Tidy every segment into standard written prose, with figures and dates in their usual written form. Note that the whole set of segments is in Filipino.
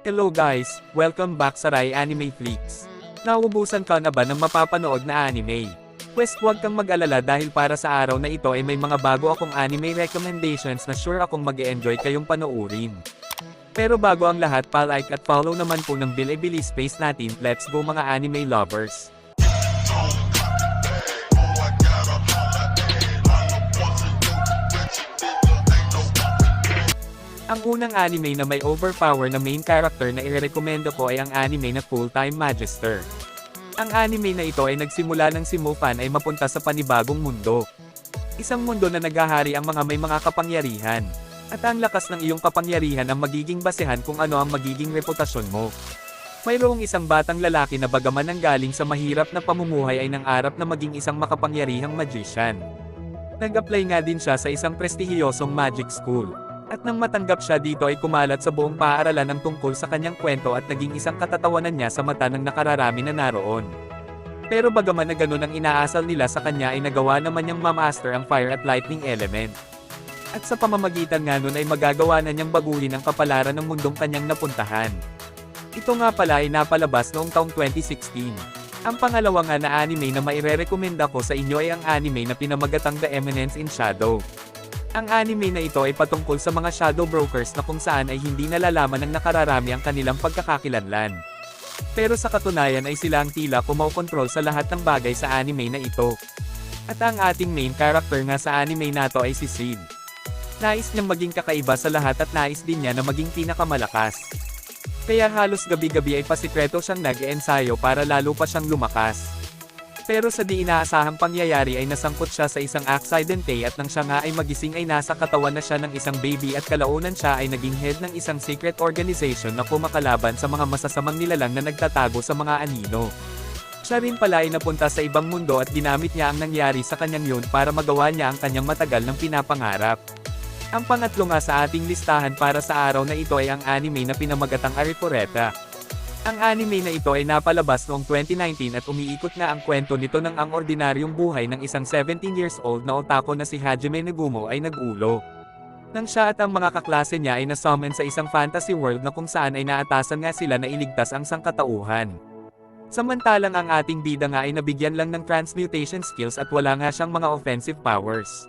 Hello guys, welcome back sa Rai Anime Flix. Nauubusan ka na ba ng mapapanood na anime? Pwes huwag kang mag-alala dahil para sa araw na ito ay may mga bago akong anime recommendations na sure akong mag-e-enjoy kayong panoorin. Pero bago ang lahat pa-like at follow naman po ng Bilibili space natin, let's go mga anime lovers! Ang unang anime na may overpower na main character na irerekomendo ko ay ang anime na Full-Time Magister. Ang anime na ito ay nagsimula nang si Mofan ay mapunta sa panibagong mundo. Isang mundo na naghahari ang mga may mga kapangyarihan. At ang lakas ng iyong kapangyarihan ang magiging basehan kung ano ang magiging reputasyon mo. Mayroong isang batang lalaki na bagaman nanggaling sa mahirap na pamumuhay ay nangarap na maging isang makapangyarihang magician. Nag-apply nga din siya sa isang prestihiyosong magic school. At nang matanggap siya dito ay kumalat sa buong paaralan ang tungkol sa kanyang kwento at naging isang katatawanan niya sa mata ng nakararami na naroon. Pero bagaman na ganun ang inaasal nila sa kanya ay nagawa naman niyang mamaster ang fire at lightning element. At sa pamamagitan nga nun ay magagawa na niyang baguhin ang kapalaran ng mundong kanyang napuntahan. Ito nga pala ay napalabas noong taong 2016. Ang pangalawa nga na anime na mairerekomenda ko sa inyo ay ang anime na pinamagatang The Eminence in Shadow. Ang anime na ito ay patungkol sa mga shadow brokers na kung saan ay hindi nalalaman ng nakararami ang kanilang pagkakakilanlan. Pero sa katunayan ay sila ang tila kumokontrol sa lahat ng bagay sa anime na ito. At ang ating main character nga sa anime na to ay si Sid. Nais niyang maging kakaiba sa lahat at nais din niya na maging pinakamalakas. Kaya halos gabi-gabi ay pasikreto siyang nag-eensayo para lalo pa siyang lumakas. Pero sa di inaasahang pangyayari ay nasangkot siya sa isang aksidente at nang siya nga ay magising ay nasa katawan na siya ng isang baby at kalaunan siya ay naging head ng isang secret organization na kumakalaban sa mga masasamang nilalang na nagtatago sa mga anino. Siya rin pala ay napunta sa ibang mundo at ginamit niya ang nangyari sa kanyang yun para magawa niya ang kanyang matagal ng pinapangarap. Ang pangatlo nga sa ating listahan para sa araw na ito ay ang anime na pinamagatang Arifureta. Ang anime na ito ay napalabas noong 2019 at umiikot na ang kwento nito ng ang ordinaryong buhay ng isang 17 years old na otako na si Hajime Nagumo ay nag-ulo. Nang siya at ang mga kaklase niya ay na-summon sa isang fantasy world na kung saan ay naatasan nga sila na iligtas ang sangkatauhan. Samantalang ang ating bida nga ay nabigyan lang ng transmutation skills at wala nga siyang mga offensive powers.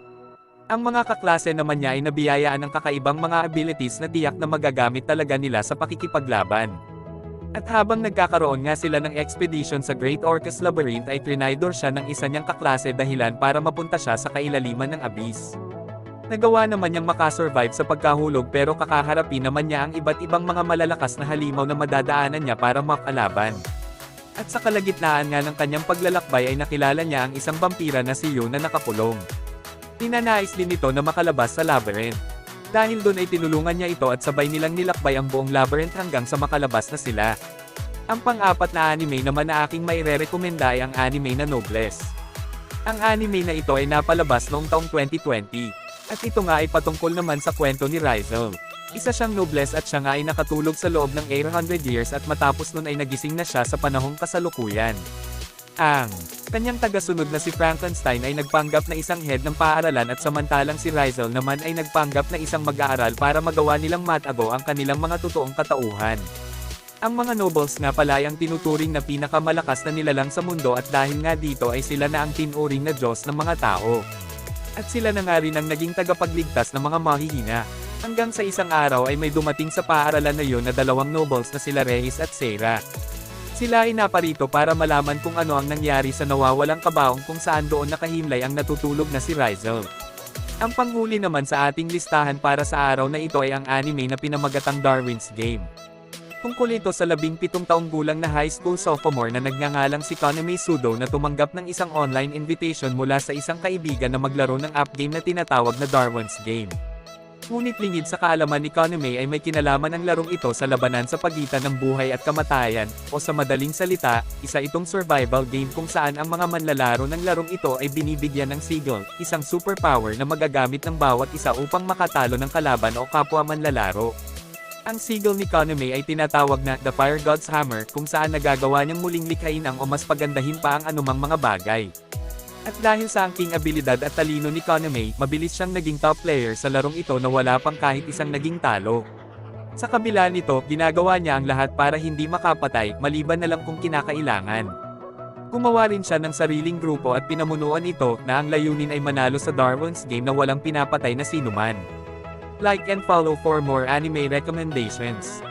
Ang mga kaklase naman niya ay nabiyayaan ng kakaibang mga abilities na tiyak na magagamit talaga nila sa pakikipaglaban. At habang nagkakaroon nga sila ng expedition sa Great Orcus Labyrinth ay trinidor siya ng isa niyang kaklase dahilan para mapunta siya sa kailaliman ng abyss. Nagawa naman niyang makasurvive sa pagkahulog pero kakaharapin naman niya ang iba't ibang mga malalakas na halimaw na madadaanan niya para makalaban. At sa kalagitnaan nga ng kanyang paglalakbay ay nakilala niya ang isang vampira na si Yu na nakakulong. Tinanais din ito na makalabas sa labyrinth. Dahil doon ay tinulungan niya ito at sabay nilang nilakbay ang buong labyrinth hanggang sa makalabas na sila. Ang pang-apat na anime naman na aking mairerekomenda ay ang anime na Noblesse. Ang anime na ito ay napalabas noong taong 2020. At ito nga ay patungkol naman sa kwento ni Rizal. Isa siyang noblesse at siya nga ay nakatulog sa loob ng 800 years at matapos nun ay nagising na siya sa panahong kasalukuyan. Ang kanyang tagasunod na si Frankenstein ay nagpanggap na isang head ng paaralan at samantalang si Rizal naman ay nagpanggap na isang mag-aaral para magawa nilang matago ang kanilang mga totoong katauhan. Ang mga nobles nga pala ay ang tinuturing na pinakamalakas na nilalang sa mundo at dahil nga dito ay sila na ang tinuring na Diyos ng mga tao. At sila na nga rin ang naging tagapagligtas ng mga mahihina. Hanggang sa isang araw ay may dumating sa paaralan na yun na dalawang nobles na sila Reyes at Sera. Sila ay naparito para malaman kung ano ang nangyari sa nawawalang kabaong kung saan doon nakahimlay ang natutulog na si Rizal. Ang panghuli naman sa ating listahan para sa araw na ito ay ang anime na pinamagatang Darwin's Game. Tungkol ito sa 17 taong gulang na high school sophomore na nagngangalang si Konami Sudo na tumanggap ng isang online invitation mula sa isang kaibigan na maglaro ng app game na tinatawag na Darwin's Game. Ngunit lingid sa kaalaman ni Konami ay may kinalaman ang larong ito sa labanan sa pagitan ng buhay at kamatayan, o sa madaling salita, isa itong survival game kung saan ang mga manlalaro ng larong ito ay binibigyan ng sigil, isang superpower na magagamit ng bawat isa upang makatalo ng kalaban o kapwa manlalaro. Ang sigil ni Konami ay tinatawag na The Fire God's Hammer kung saan nagagawa niyang muling likhain ang o mas pagandahin pa ang anumang mga bagay. At dahil sa angking abilidad at talino ni Konami, mabilis siyang naging top player sa larong ito na wala pang kahit isang naging talo. Sa kabila nito, ginagawa niya ang lahat para hindi makapatay, maliban na lang kung kinakailangan. Gumawa rin siya ng sariling grupo at pinamunuan ito, na ang layunin ay manalo sa Darwin's Game na walang pinapatay na sinuman. Like and follow for more anime recommendations.